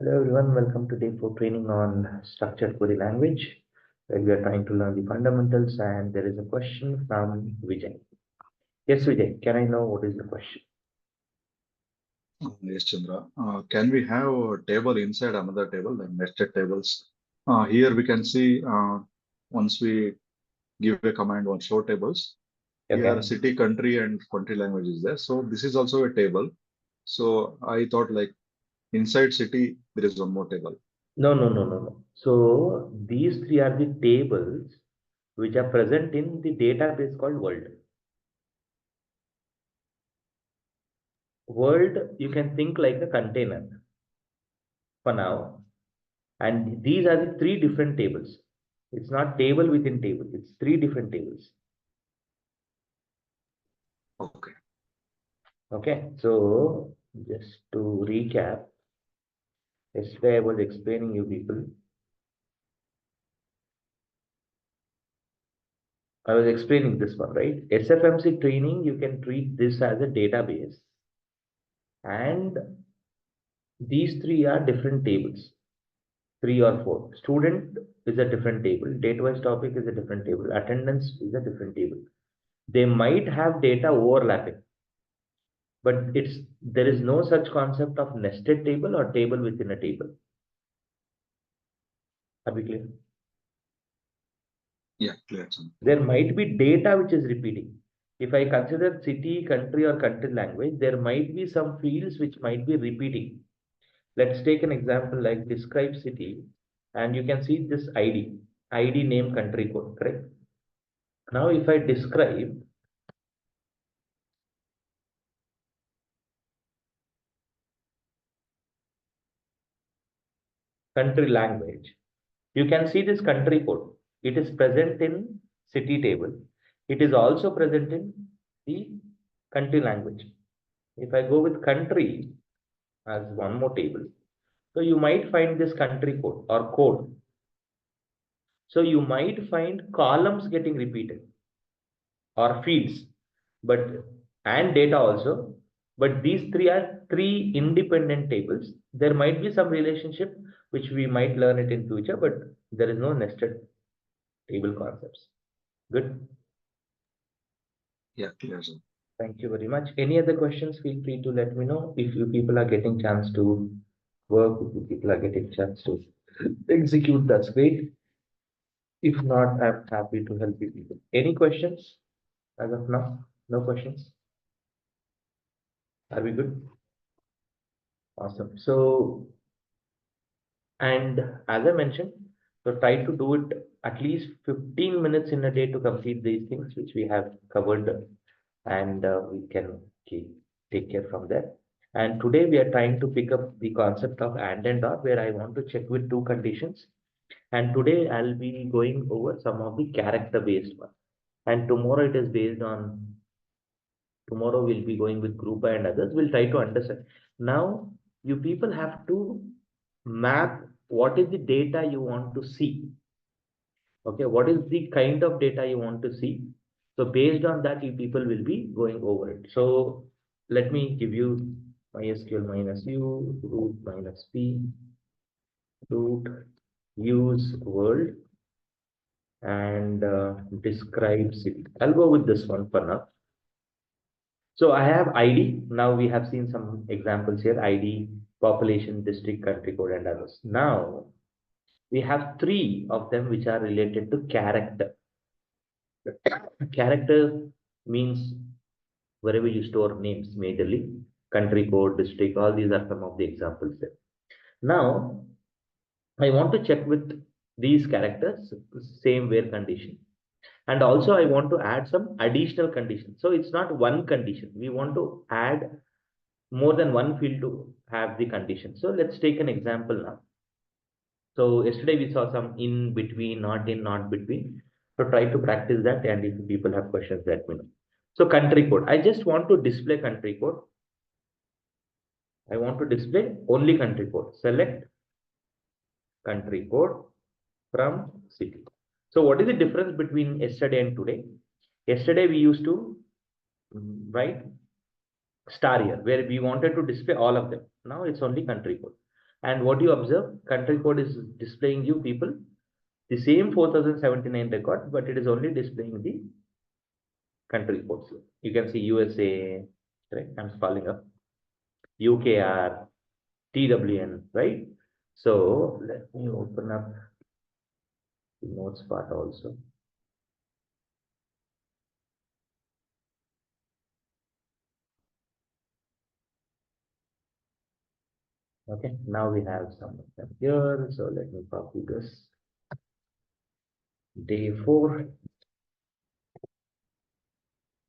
Hello everyone, welcome to day 4 training on structured query language, where we are trying to learn the fundamentals, and there is a question from Vijay. Yes, Vijay, can I know what is the question? Yes, Chandra. Can we have a table inside another table, like nested tables? Here we can see once we give a command on show tables, here Okay. city, country, and country language is there. So this is also a table. So I thought like inside city, there is one more table. No. So these three are the tables which are present in the database called world. World, you can think like a container for now. And these are the three different tables. It's not table within table, it's three different tables. Okay. Okay, so just to recap, yesterday I was explaining you people. I was explaining this one, right? SFMC training, you can treat this as a database. And these three are different tables, three or four. Student is a different table. Date-wise topic is a different table. Attendance is a different table. They might have data overlapping, but there is no such concept of nested table or table within a table. Are we clear? Yeah, clear, Chandra. There might be data which is repeating. If I consider city, country, or country language, there might be some fields which might be repeating. Let's take an example like describe city, and you can see this ID name country code, correct? Now, if I describe country language, you can see this country code. It is present in city table. It is also present in the country language. If I go with country as one more table, so you might find this country code or code. So you might find columns getting repeated or fields, but and data also. But these three are three independent tables. There might be some relationship which we might learn it in future, but there is no nested table concepts. Good. Yeah, clear, Chandra. Thank you very much. Any other questions? Feel free to let me know. If you people are getting chance to work, if you people are getting chance to execute, that's great. If not, I'm happy to help you people. Any questions as of now? No questions? Are we good? Awesome. So, and as I mentioned, so try to do it at least 15 minutes in a day to complete these things which we have covered, and we can take care from there. And today we are trying to pick up the concept of and or, where I want to check with two conditions. And today I'll be going over some of the character based one. And tomorrow it is based on, tomorrow we'll be going with group and others. We'll try to understand. Now, you people have to map what is the data you want to see. Okay, what is the kind of data you want to see? So based on that, you people will be going over it. So let me give you MySQL minus u, root minus p, root use world, and describe city. I'll go with this one for now. So I have ID. Now we have seen some examples here: ID, population, district, country code, and others. Now we have three of them which are related to character. Character means wherever you store names, majorly country code, district, all these are some of the examples there. Now I want to check with these characters, same where condition. And also I want to add some additional conditions. So it's not one condition. We want to add more than one field to have the condition. So let's take an example now. So yesterday we saw some in between, not in, not between. So try to practice that, and if people have questions, let me know. So country code. I just want to display country code. I want to display only country code. Select country code from city. So what is the difference between yesterday and today? Yesterday we used to write star here, where we wanted to display all of them. Now it's only country code. And what you observe, country code is displaying you people the same 4079 record, but it is only displaying the country codes here. You can see USA, right? I'm scrolling up. UKR, TWN, right? So let me open up the notes part also. Okay, now we have some of them here. So let me copy this. Day 4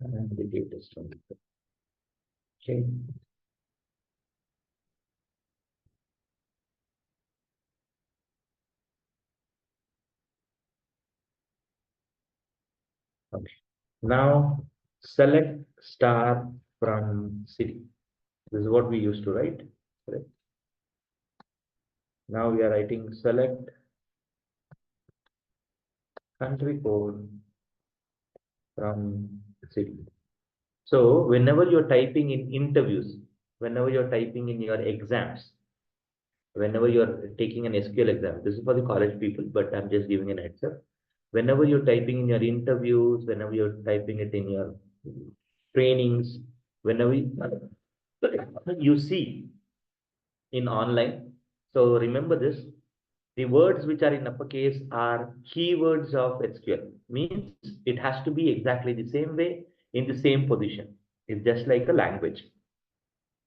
and the date is 25. Okay. Okay. Now select star from city. This is what we used to write. Correct. Now we are writing select country code from city. So whenever you're typing in interviews, whenever you're typing in your exams, whenever you're taking an SQL exam, this is for the college people, but I'm just giving an heads up. Whenever you're typing in your interviews, whenever you're typing it in your trainings, whenever you see in online. So remember this, the words which are in uppercase are keywords of SQL. Means it has to be exactly the same way in the same position. It's just like a language.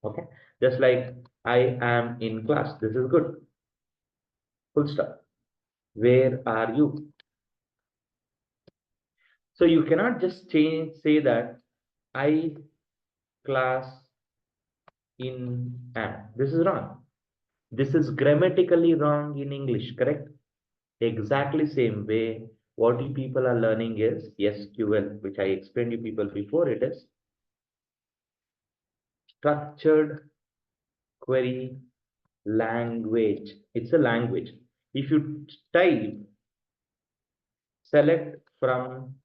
Okay. Just like I am in class. This is good. Full stop. Where are you? So you cannot just say that I class in am. This is wrong. This is grammatically wrong in English, correct? Exactly same way. What you people are learning is SQL, which I explained you people before. It is structured query language. It's a language. If you type select from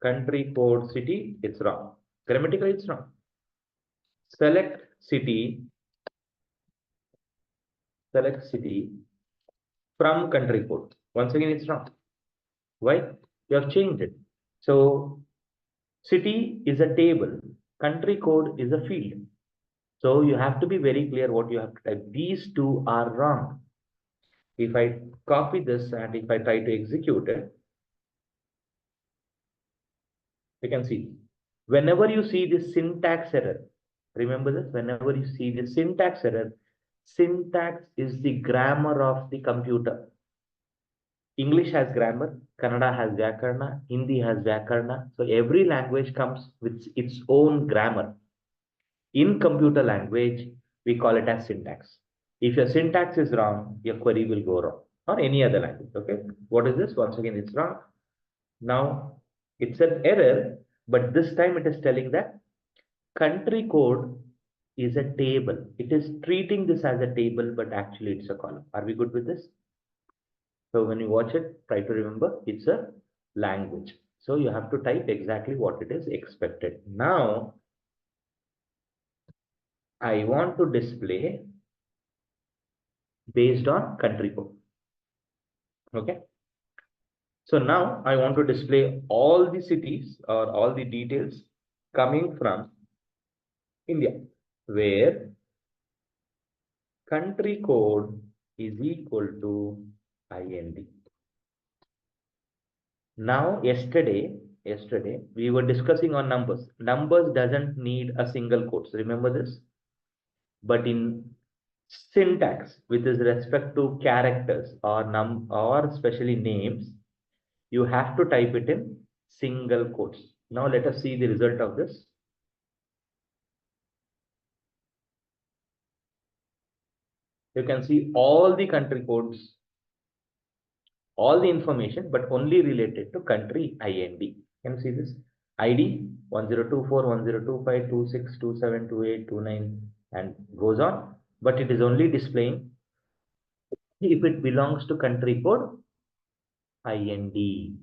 country code city, it's wrong. Grammatically, it's wrong. Select city, select city from country code. Once again, it's wrong. Why? You have changed it. So city is a table, country code is a field. So you have to be very clear what you have to type. These two are wrong. If I copy this and if I try to execute it, you can see. Whenever you see this syntax error, remember this, whenever you see the syntax error, syntax is the grammar of the computer. English has grammar, Kannada has Vyakarna, Hindi has Vyakarna. So every language comes with its own grammar. In computer language, we call it as syntax. If your syntax is wrong, your query will go wrong, or any other language. Okay. What is this? Once again, it's wrong. Now it's an error, but this time it is telling that country code is a table. It is treating this as a table, but actually it's a column. Are we good with this? So when you watch it, try to remember it's a language. So you have to type exactly what it is expected. Now I want to display based on country code. Okay. So now I want to display all the cities or all the details coming from India, where country code is equal to IND. Now, yesterday we were discussing on numbers. Numbers doesn't need a single quotes. Remember this? But in syntax, with respect to characters or or especially names, you have to type it in single quotes. Now let us see the result of this. You can see all the country codes, all the information, but only related to country IND. Can you see this? ID 1024, 1025, 26, 27, 28, 29, and goes on. But it is only displaying if it belongs to country code IND.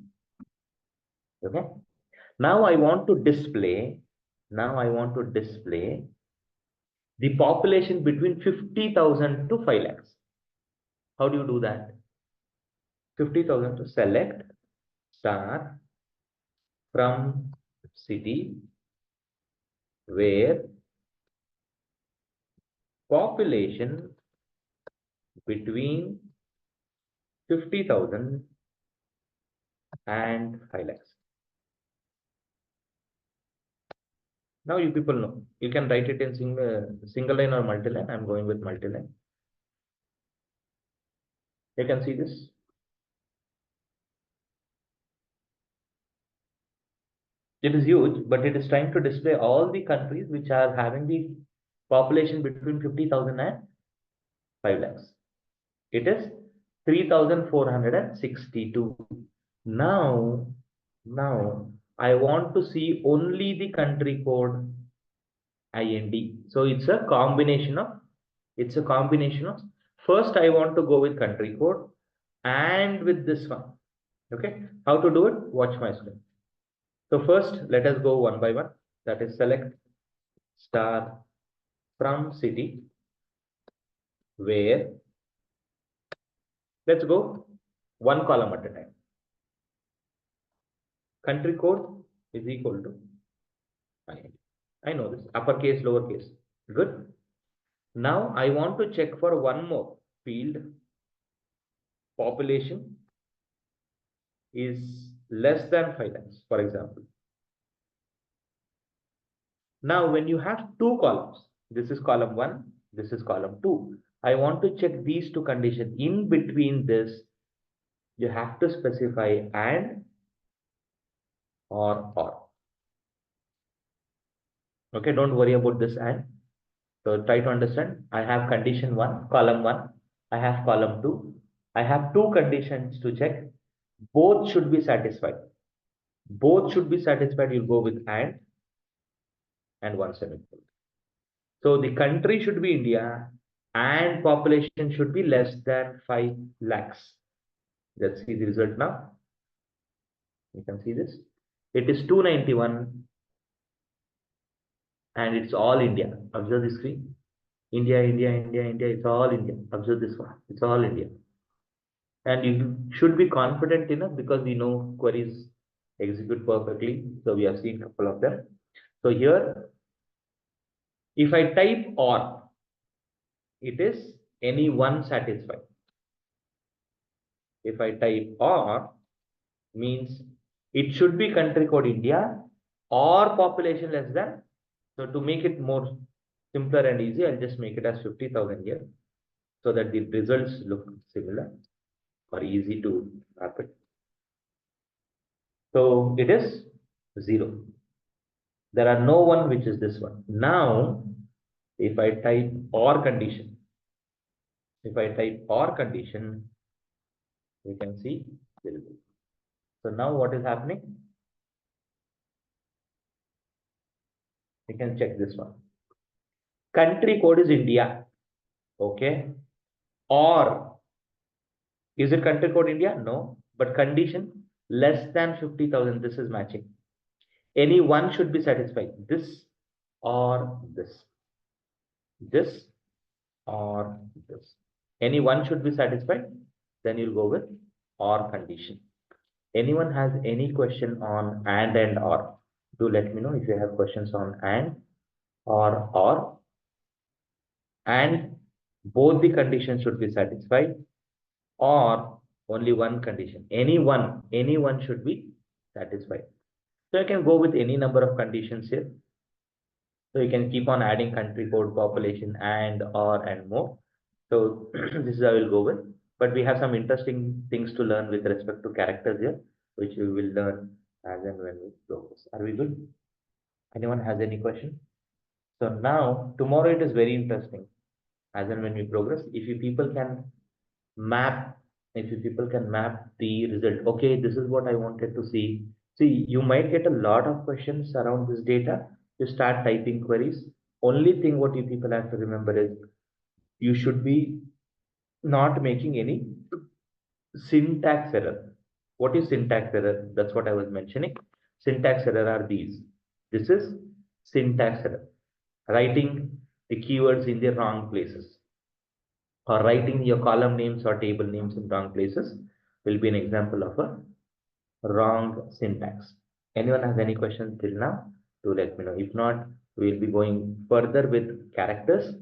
Okay. Now I want to display. Now I want to display the population between 50,000 to 5 lakhs. How do you do that? 50,000 to select star from city where population between 50,000 and 5 lakhs. Now you people know. You can write it in single line or multi-line. I'm going with multi-line. You can see this. It is huge, but it is trying to display all the countries which are having the population between 50,000 and 5 lakhs. It is 3,462. Now I want to see only the country code IND. So it's a combination of first I want to go with country code and with this one. Okay, how to do it? Watch my screen. So first let us go one by one. That is select star from city where, let's go one column at a time. Country code is equal to IND. I know this, uppercase, lowercase. Good. Now I want to check for one more field. Population is less than 5 lakhs, for example. Now, when you have two columns, this is column 1, this is column 2. I want to check these two conditions. In between this, you have to specify and or. Okay, don't worry about this and. So try to understand. I have condition 1, column 1. I have column 2. I have two conditions to check. Both should be satisfied. Both should be satisfied. You'll go with and one semicolon. So the country should be India and population should be less than 5 lakhs. Let's see the result now. You can see this. It is 291 and it's all India. Observe the screen. India, India, India, India. It's all India. Observe this one. It's all India. And you should be confident enough because we know queries execute perfectly. So we have seen a couple of them. So here, if I type or, it is any one satisfied. If I type or, means it should be country code India or population less than. So to make it more simpler and easy, I'll just make it as 50,000 here so that the results look similar or easy to map it. So it is 0. There are no one which is this one. Now, if I type or condition, you can see 0. So now what is happening? You can check this one. Country code is India. Okay. Or is it country code India? No. But condition less than 50,000. This is matching. Any one should be satisfied. This or this. This or this. Any one should be satisfied. Then you'll go with or condition. Anyone has any question on and or? Do let me know if you have questions on and or. And both the conditions should be satisfied or only one condition. Anyone should be satisfied. So you can go with any number of conditions here. So you can keep on adding country code, population, and or and more. So this is how we'll go with. But we have some interesting things to learn with respect to characters here, which we will learn as and when we progress. Are we good? Anyone has any question? So now tomorrow it is very interesting. As and when we progress, if you people can map, the result. Okay, this is what I wanted to see. See, you might get a lot of questions around this data. You start typing queries. Only thing what you people have to remember is you should be not making any syntax error. What is syntax error? That's what I was mentioning. Syntax error are these. This is syntax error. Writing the keywords in the wrong places, or writing your column names or table names in wrong places will be an example of a wrong syntax. Anyone has any questions till now? Do let me know. If not, we'll be going further with characters.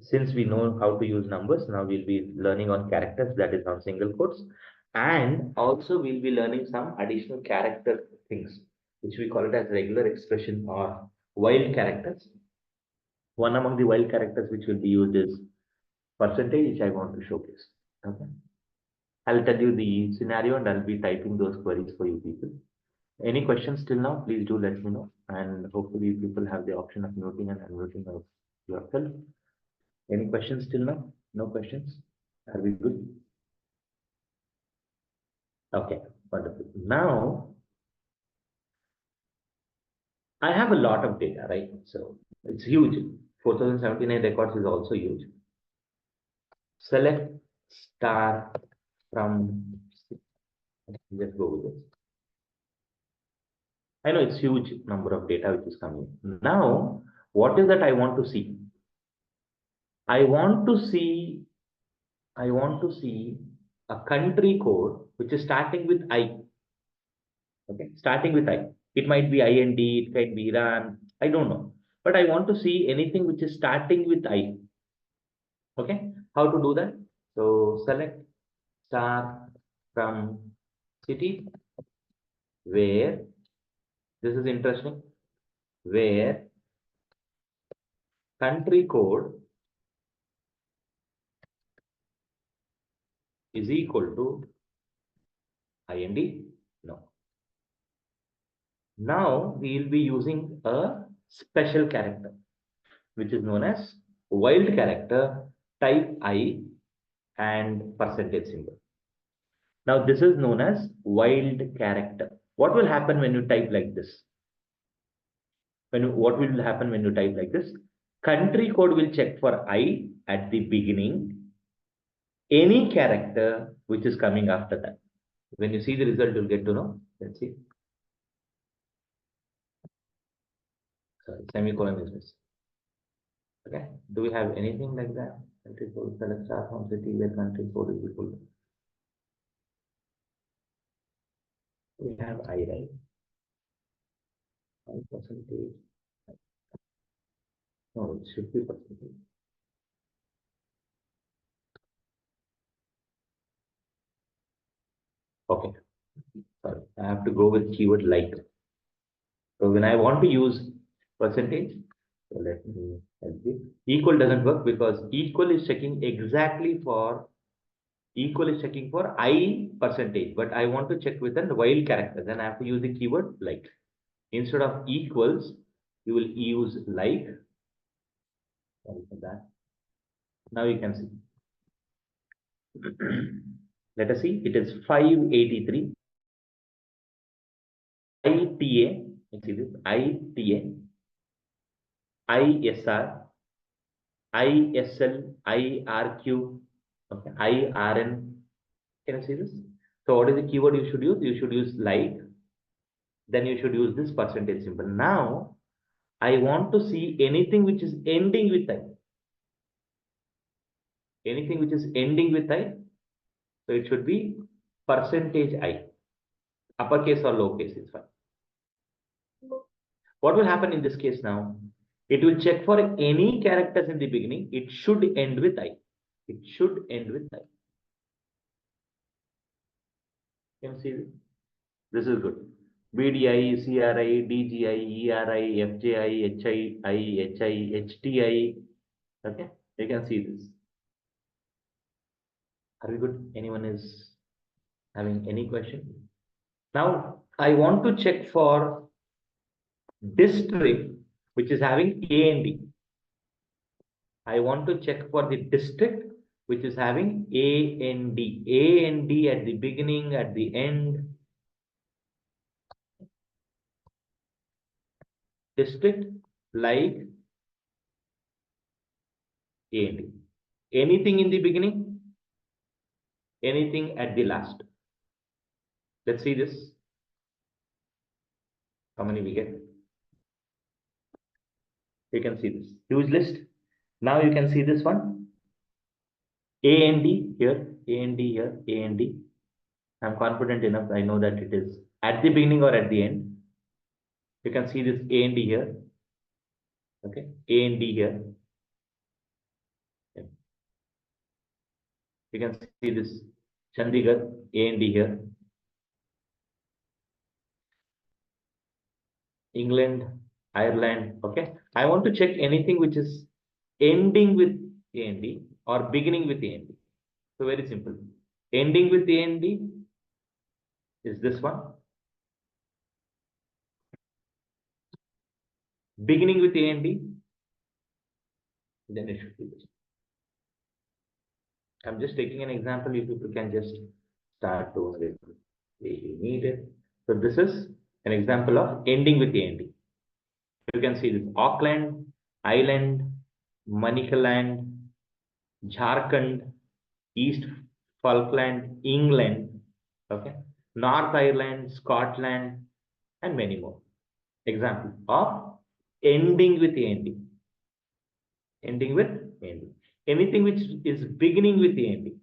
Since we know how to use numbers, now we'll be learning on characters, that is on single quotes. And also we'll be learning some additional character things, which we call it as regular expression or wild characters. One among the wild characters which will be used is percentage, which I want to showcase. Okay. I'll tell you the scenario and I'll be typing those queries for you people. Any questions till now, please do let me know. And hopefully people have the option of muting and unmuting of yourself. Any questions till now? No questions? Are we good? Okay, wonderful. Now, I have a lot of data, right? So it's huge. 4079 records is also huge. Select star from, let's go with this. I know it's huge number of data which is coming. Now, what is that I want to see? I want to see a country code which is starting with I. Okay, starting with I. It might be IND, it can be Iran, I don't know. But I want to see anything which is starting with I. Okay, how to do that? So select star from city where, this is interesting, where country code is equal to IND. No. Now we will be using a special character, which is known as wild character, type I and percentage symbol. Now this is known as wild character. What will happen when you type like this? What will happen when you type like this? Country code will check for I at the beginning, any character which is coming after that. When you see the result, you'll get to know. Let's see. Sorry, semicolon is missing. Okay. Do we have anything like that? Country code, select star from city where country code is equal to. We have I, right? I percentage. No, it should be percentage. Okay. Sorry, I have to go with keyword like. So when I want to use percentage, so let me help you. Equal doesn't work because equal is checking exactly for I percentage, but I want to check with a wild character. Then I have to use the keyword like. Instead of equals, you will use like. Sorry for that. Now you can see. Let us see. It is 583. ITA. You see this? ITA. ISR. ISL. IRQ. Okay. IRN. Can you see this? So what is the keyword you should use? You should use like. Then you should use this percentage symbol. Now, I want to see anything which is ending with I. Anything which is ending with I. So it should be percentage I. Uppercase or lowercase is fine. What will happen in this case now? It will check for any characters in the beginning. It should end with I. It should end with I. Can you see this? This is good. BDI, CRI, DGI, ERI, FJI, HI, HI, HTI. Okay, you can see this. Are we good? Anyone is having any question? Now, I want to check for district which is having A and D. I want to check for the district which is having A and D. A and D at the beginning, at the end. District like A and D. Anything in the beginning, anything at the last. Let's see this. How many we get? You can see this huge list. Now you can see this one, A and D here, A and D here, A and D. I'm confident enough. I know that it is at the beginning or at the end. You can see this A and D here. Okay, A and D here. Yeah. You can see this Chandigarh, A and D here. England, Ireland. Okay, I want to check anything which is ending with A and D or beginning with A and D. So very simple. Ending with A and D is this one. Beginning with A and D, then it should be this. I'm just taking an example. You people can just start doing it if you need it. So this is an example of ending with A and D. You can see this Auckland, Island, Manicaland, Jharkhand, East Falkland, England, okay, North Ireland, Scotland, and many more. Example of ending with A and D. Ending with A and D. Anything which is beginning with A and D.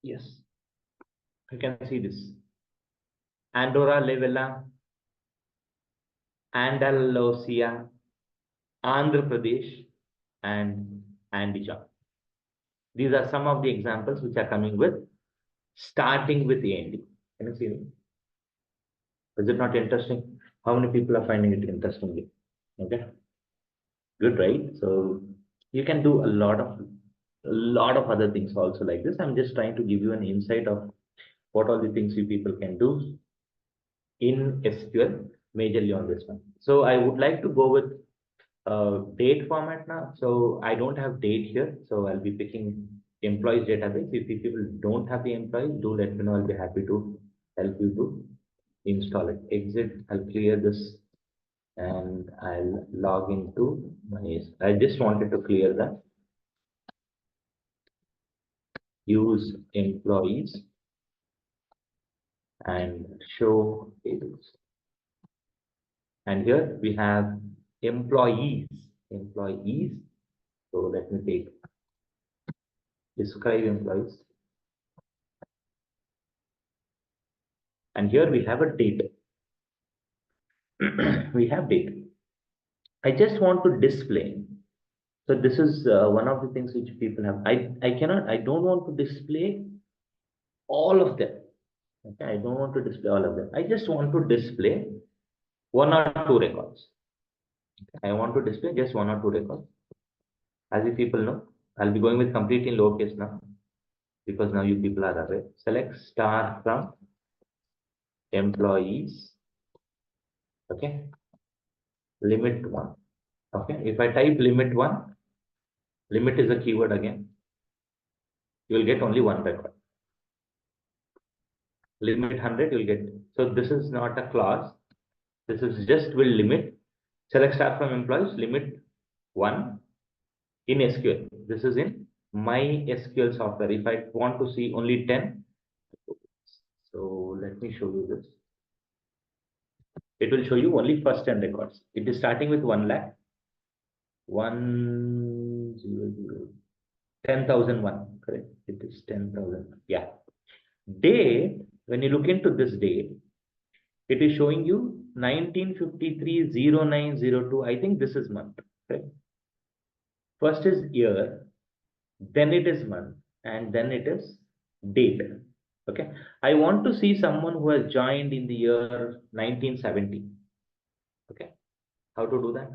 Yes, you can see this. Andorra la Vella, Andalusia, Andhra Pradesh, and Andijan. These are some of the examples which are coming with starting with A and D. Can you see me? Is it not interesting? How many people are finding it interesting? Okay, good, right? So you can do a lot of other things also like this. I'm just trying to give you an insight of what all the things you people can do in SQL majorly on this one. So I would like to go with date format now. So I don't have date here. So I'll be picking employees database. If you people don't have the employees, do let me know. I'll be happy to help you to install it. Exit, I'll clear this and I'll log into my, I just wanted to clear the use employees and show tables. And here we have employees, employees. So let me take describe employees. And here we have a date. We have date. I just want to display. So this is one of the things which people have. I don't want to display all of them. Okay, I don't want to display all of them. I just want to display one or two records. Okay, I want to display just one or two records. As you people know, I'll be going with complete in lowercase now because now you people are aware. Select star from employees. Okay, limit one. Okay, if I type limit one, limit is a keyword again. You will get only one record. Limit 100, you'll get. So this is not a clause. This is just will limit. Select star from employees, limit one in SQL. This is in my SQL software. If I want to see only 10, so let me show you this. It will show you only first 10 records. It is starting with 1 lakh, 100, 10,001, correct? It is 10,000. Yeah. Date, when you look into this date, it is showing you 1953-0902. I think this is month, correct? First is year, then it is month, and then it is date. Okay. I want to see someone who has joined in the year 1970. Okay. How to do that?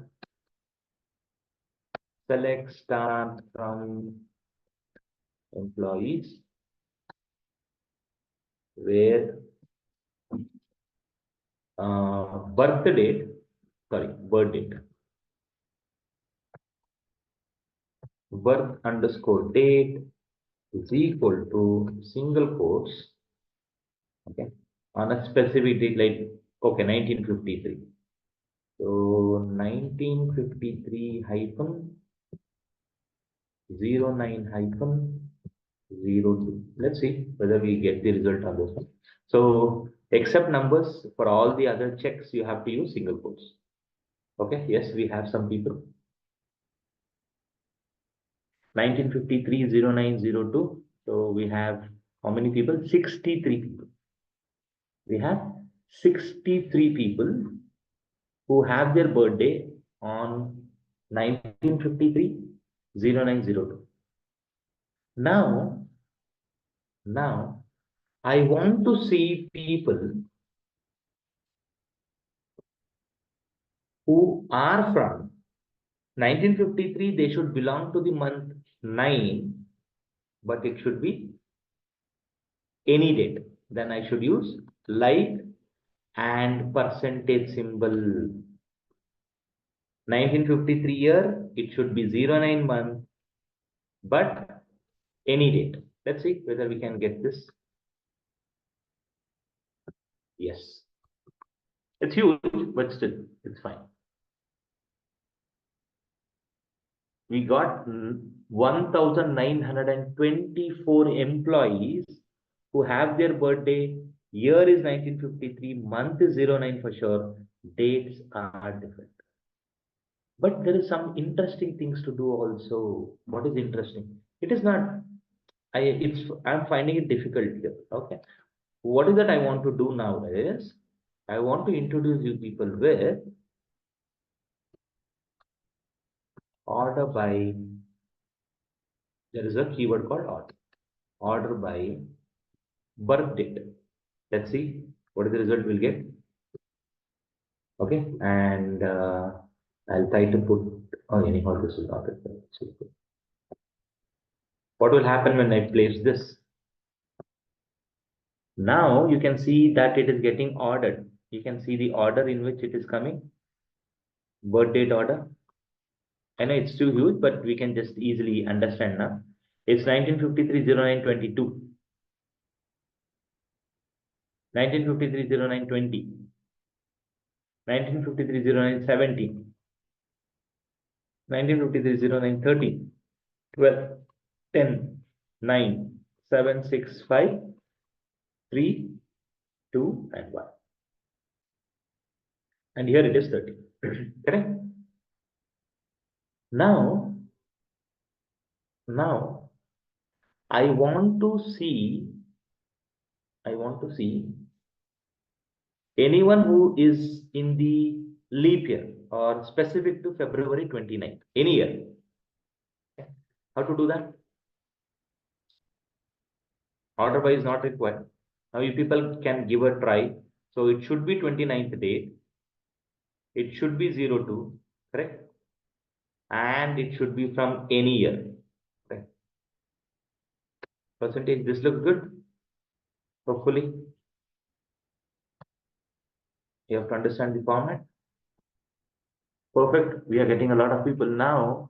Select star from employees where birth date, sorry, birth date, birth underscore date is equal to single quotes, okay, on a specific date like, okay, 1953. So 1953 hyphen 09 hyphen 02. Let's see whether we get the result on this one. So except numbers, for all the other checks, you have to use single quotes. Okay, yes, we have some people. 1953-0902. So we have how many people? 63 people. We have 63 people who have their birthday on 1953-0902. Now, I want to see people who are from 1953. They should belong to the month 9, but it should be any date. Then I should use like and percentage symbol. 1953 year, it should be 09 month, but any date. Let's see whether we can get this. Yes, it's huge, but still, it's fine. We got 1,924 employees who have their birthday. Year is 1953, month is 09 for sure, dates are different. But there is some interesting things to do also. What is interesting? It is not, I'm finding it difficult here. Okay. What is that I want to do now is, I want to introduce you people with order by, there is a keyword called order. Order by birth date. Let's see what is the result we'll get. Okay, and I'll try to put, oh, anyhow, this is not it. What will happen when I place this? Now you can see that it is getting ordered. You can see the order in which it is coming. Birth date order. I know it's too huge, but we can just easily understand now. It's 1953-09-22, 1953-09-20, 1953-09-17, 1953-09-13, 12, 10, 9, 7, 6, 5, 3, 2, and 1. And here it is 30. Correct? Now, I want to see anyone who is in the leap year or specific to February 29th, any year. Okay. How to do that? Order by is not required. Now you people can give a try. So it should be 29th date. It should be 02, correct? And it should be from any year. Correct? Percentage, this looks good. Hopefully, you have to understand the format. Perfect. We are getting a lot of people now.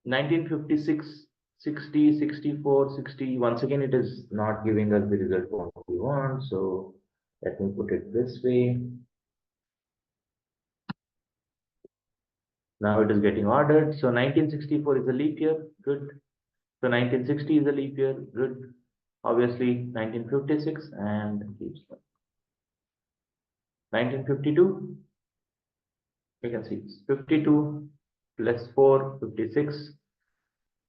1956, 60, 64, 60. Once again, it is not giving us the result what we want. So let me put it this way. Now it is getting ordered. So 1964 is a leap year. Good. So 1960 is a leap year. Good. Obviously 1956 and keeps 1952. You can see it's 52 plus 4, 56.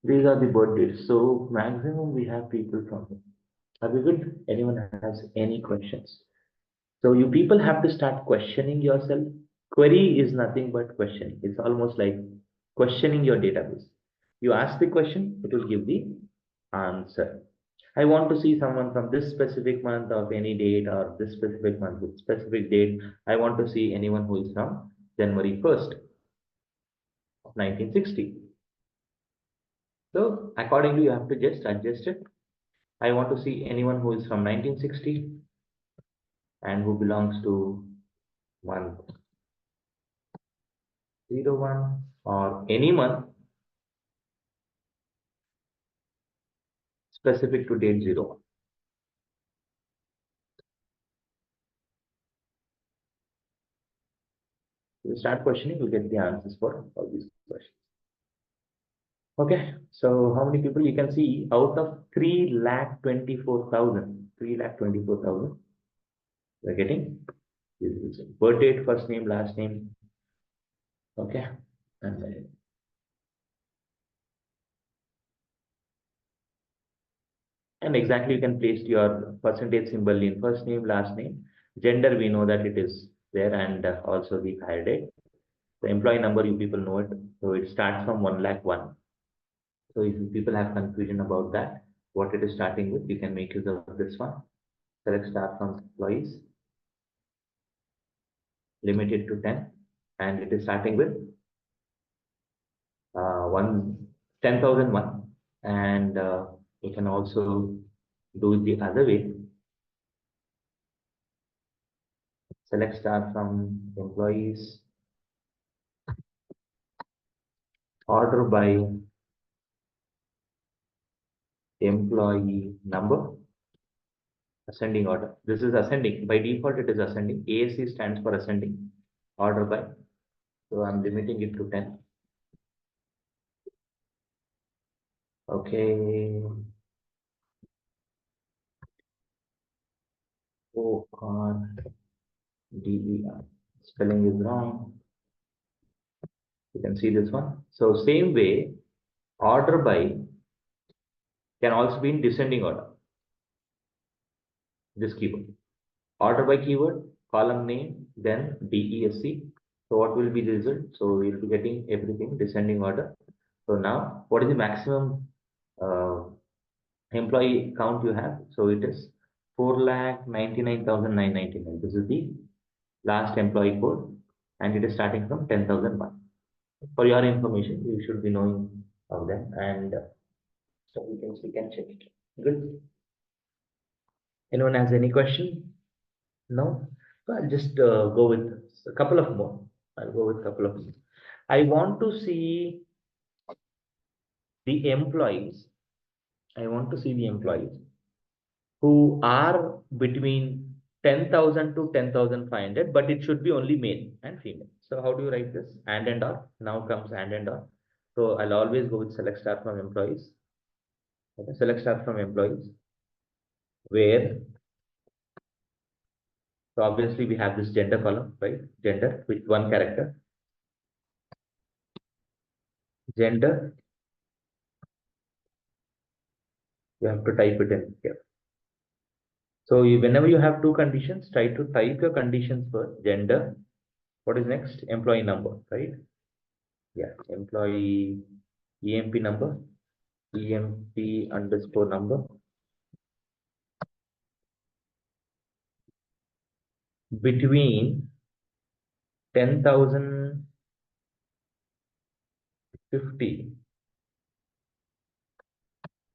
These are the birth dates. So maximum we have people from here. Are we good? Anyone has any questions? So you people have to start questioning yourself. Query is nothing but questioning. It's almost like questioning your database. You ask the question, it will give the answer. I want to see someone from this specific month of any date or this specific month with specific date. I want to see anyone who is from January 1st of 1960. So accordingly, you have to just adjust it. I want to see anyone who is from 1960 and who belongs to month 01 or any month specific to date 01. You start questioning, you get the answers for all these questions. Okay, so how many people you can see out of 3,24,000, 3,24,000, we're getting birth date, first name, last name. Okay. And exactly you can place your percentage symbol in first name, last name. Gender, we know that it is there, and also the hire date. The employee number, you people know it. So it starts from 1 lakh 1. So if you people have confusion about that, what it is starting with, you can make use of this one. Select start from employees, limited to 10, and it is starting with one 10,001. And you can also do it the other way. Select start from employees, order by employee number, ascending order. This is ascending. By default, it is ascending. ASC stands for ascending, order by. So I'm limiting it to 10. Okay. ORDER. Spelling is wrong. You can see this one. So same way, order by can also be in descending order. This keyword. Order by keyword, column name, then DESC. So what will be the result? So we'll be getting everything descending order. So now, what is the maximum employee count you have? So it is 4,99,999. This is the last employee code, and it is starting from 10,001. For your information, you should be knowing of them, and so we can check it. Good. Anyone has any question? No? So I'll just go with a couple of more. I'll go with a couple of more. I want to see the employees. I want to see the employees who are between 10,000 to 10,500, but it should be only male and female. So how do you write this? And or. Now comes and or. So I'll always go with select start from employees. Okay, select start from employees. Where, so obviously we have this gender column, right? Gender with one character. Gender, you have to type it in here. So whenever you have two conditions, try to type your conditions first. Gender. What is next? Employee number, right? Yeah, employee EMP number, EMP underscore number. Between 10,050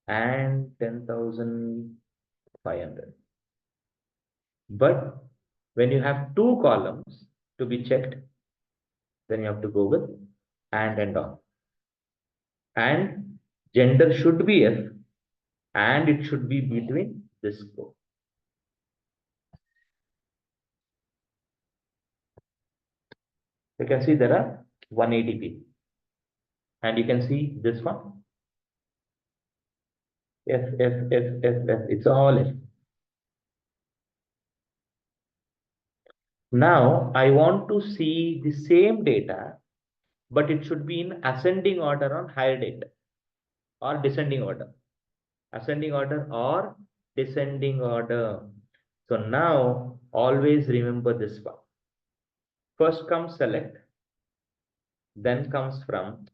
and 10,500. But when you have two columns to be checked, then you have to go with and on. And gender should be F, and it should be between this scope. You can see there are 180 people. And you can see this one. F, F, F, F, F. It's all F. Now I want to see the same data, but it should be in ascending order on higher date or descending order. Ascending order or descending order. So now always remember this one. First comes select, then comes from,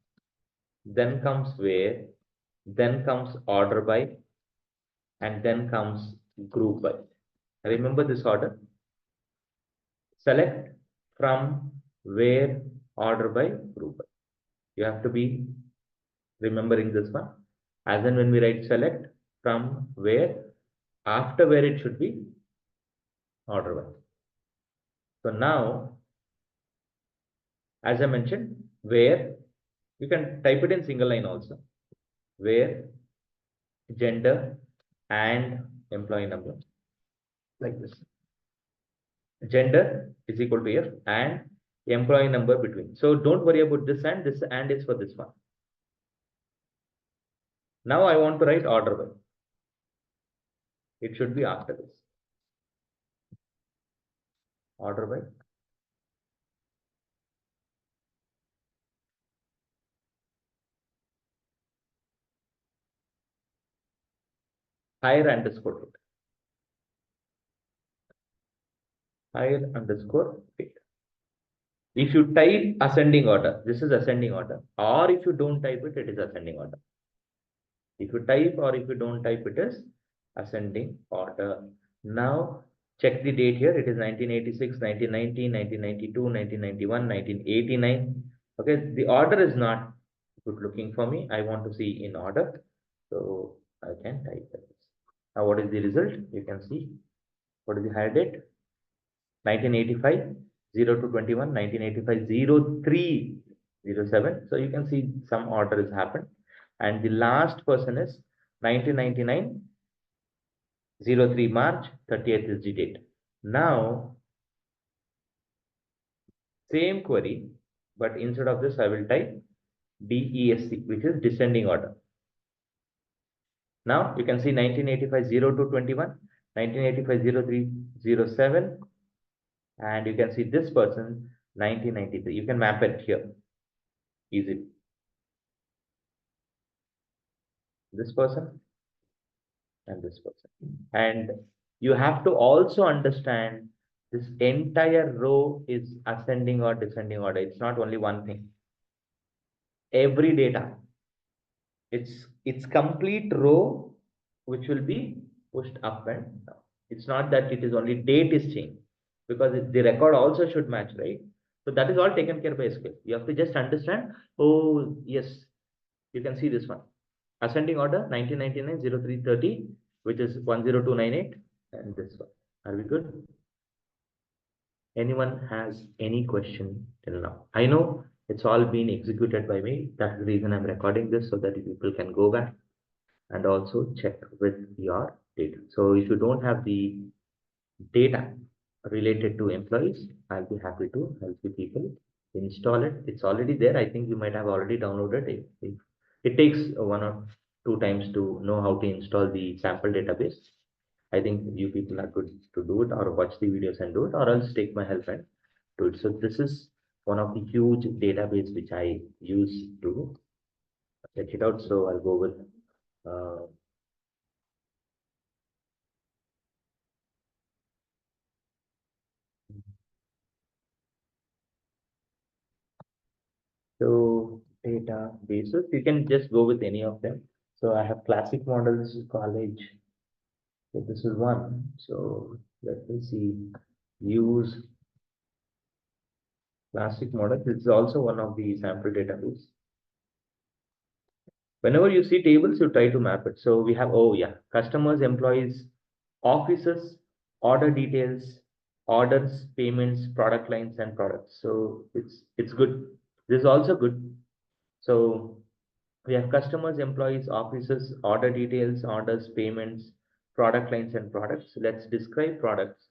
then comes where, then comes order by, and then comes group by. Remember this order. Select, from, where, order by, group by. You have to be remembering this one. As in when we write select, from, where, after where it should be order by. So now, as I mentioned, where, you can type it in single line also. Where, gender, and employee number, like this. Gender is equal to F, and employee number between. So don't worry about this and is for this one. Now I want to write order by. It should be after this. Order by hire underscore date. Hire underscore date. If you type ascending order, this is ascending order. Or if you don't type it, it is ascending order. If you type or if you don't type, it is ascending order. Now check the date here. It is 1986, 1990, 1992, 1991, 1989. Okay, the order is not good looking for me. I want to see in order. So I can type this. Now what is the result? You can see what is the hire date? 1985, 0 to 21, 1985, 03, 07. So you can see some order has happened. And the last person is 1999, 03 March, 30th is the date. Now, same query, but instead of this, I will type DESC, which is descending order. Now, you can see 1985, 0 to 21, 1985, 03, 07, and you can see this person, 1993. You can map it here, easily. This person and this person. And you have to also understand this entire row is ascending or descending order. It's not only one thing. Every data, it's complete row which will be pushed up and down. It's not that it is only date is changed, because the record also should match, right? So that is all taken care by SQL. You have to just understand, oh yes, you can see this one. Ascending order 1999 0330, which is 10298, and this one. Are we good? Anyone has any question till now? I know it's all been executed by me. That's the reason I'm recording this, so that people can go back and also check with your data. So if you don't have the data related to employees, I'll be happy to help you people install it. It's already there. I think you might have already downloaded it. It takes one or two times to know how to install the sample database. I think you people are good to do it, or watch the videos and do it, or else take my help and do it. So this is one of the huge database which I use to check it out. So I'll go with uh, so databases. You can just go with any of them. So I have classic models, college. So this is one. So let me see. Use classic model. This is also one of the sample database. Whenever you see tables, you try to map it. So we have, oh yeah, customers, employees, offices, order details, orders, payments, product lines, and products. So it's good. This is also good. So we have customers, employees, offices, order details, orders, payments, product lines, and products. Let's describe products.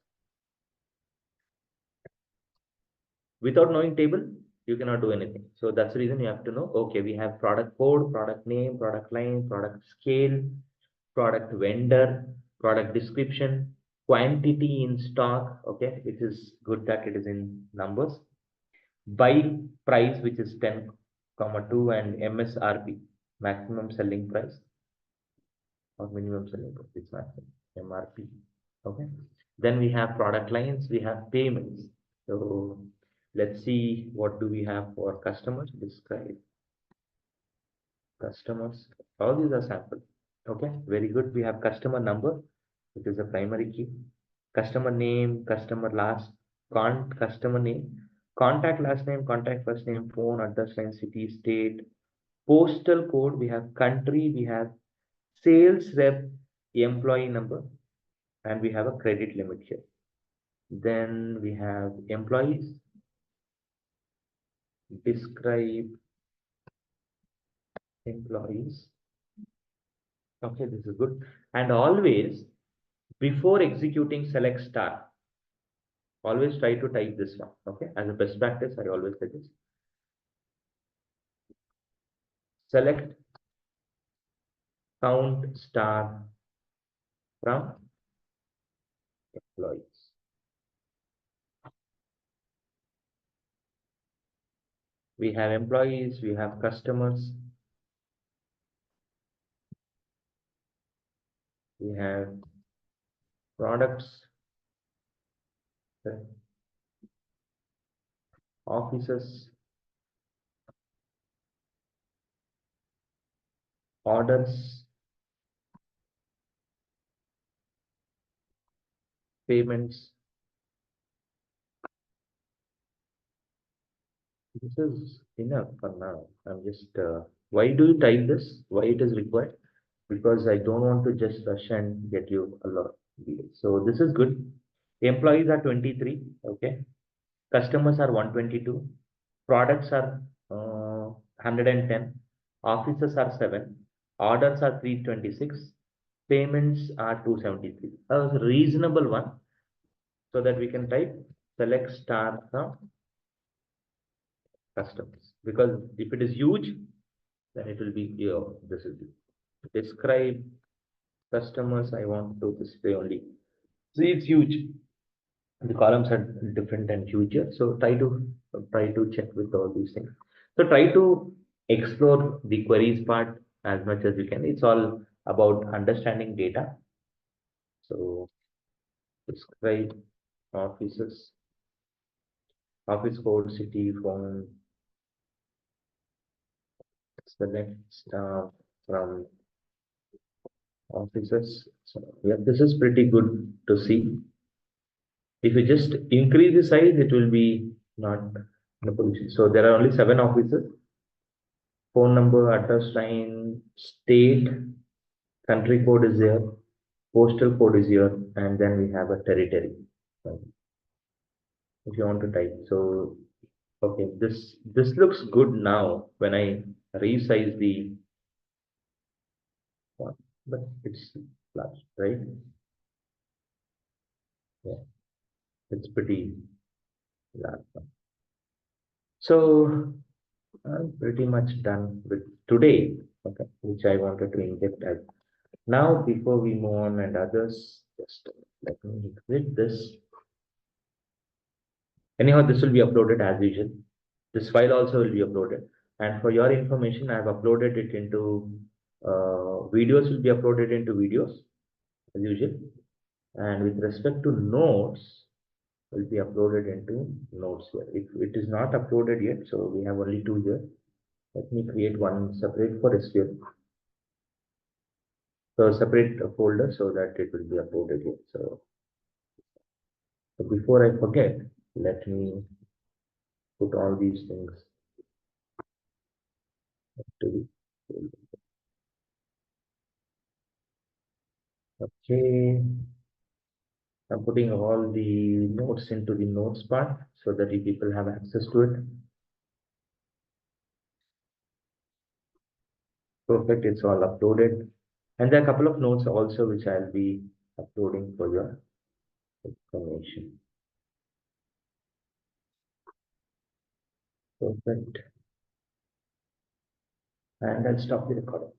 Without knowing table, you cannot do anything. So that's the reason you have to know, okay, we have product code, product name, product line, product scale, product vendor, product description, quantity in stock. Okay, it is good that it is in numbers. Buy price, which is 10, 2, and MSRP, maximum selling price, or minimum selling price, it's maximum, MRP. Okay, then we have product lines, we have payments. So let's see, what do we have for customers? Describe customers. All these are sample. Okay, very good. We have customer number, which is the primary key. Customer name, customer last, customer name, contact last name, contact first name, phone, address line, city, state, postal code. We have country, we have sales rep, employee number, and we have a credit limit here. Then we have employees. Describe employees. Okay, this is good. And always, before executing, select star. Always try to type this one. Okay, as a best practice, I always suggest. Select count star from employees. We have employees, we have customers, we have products, offices, orders, payments. This is enough for now. I'm just, why do you type this? Why it is required? Because I don't want to just rush and get you a lot. So this is good. Employees are 23. Okay. Customers are 122. Products are 110. Offices are 7. Orders are 326. Payments are 273. That was a reasonable one. So that we can type select star from customers. Because if it is huge, then it will be here. This is describe customers. I want to display only. See, it's huge. The columns are different and huge here. So try to check with all these things. So try to explore the queries part as much as you can. It's all about understanding data. So describe offices, office code, city, phone, select staff from offices. So yeah, this is pretty good to see. If you just increase the size, it will be not in a position. So there are only 7 offices. Phone number, address line, state, country code is there, postal code is here, and then we have a territory. If you want to type. So okay, this looks good now when I resize the one, but it's large, right? Yeah, it's pretty large. So I'm pretty much done with today, okay, which I wanted to inject as. Now, before we move on and others, just let me quit this. Anyhow, this will be uploaded as usual. This file also will be uploaded. And for your information, I've uploaded it into videos will be uploaded into videos as usual. And with respect to notes, will be uploaded into notes here. If it is not uploaded yet, so we have only 2 here. Let me create one separate for SQL. So separate folder so that it will be uploaded here. So before I forget, let me put all these things to the okay. I'm putting all the notes into the notes part so that the people have access to it. Perfect, it's all uploaded. And there are a couple of notes also which I'll be uploading for your information. Perfect. And I'll stop the recording.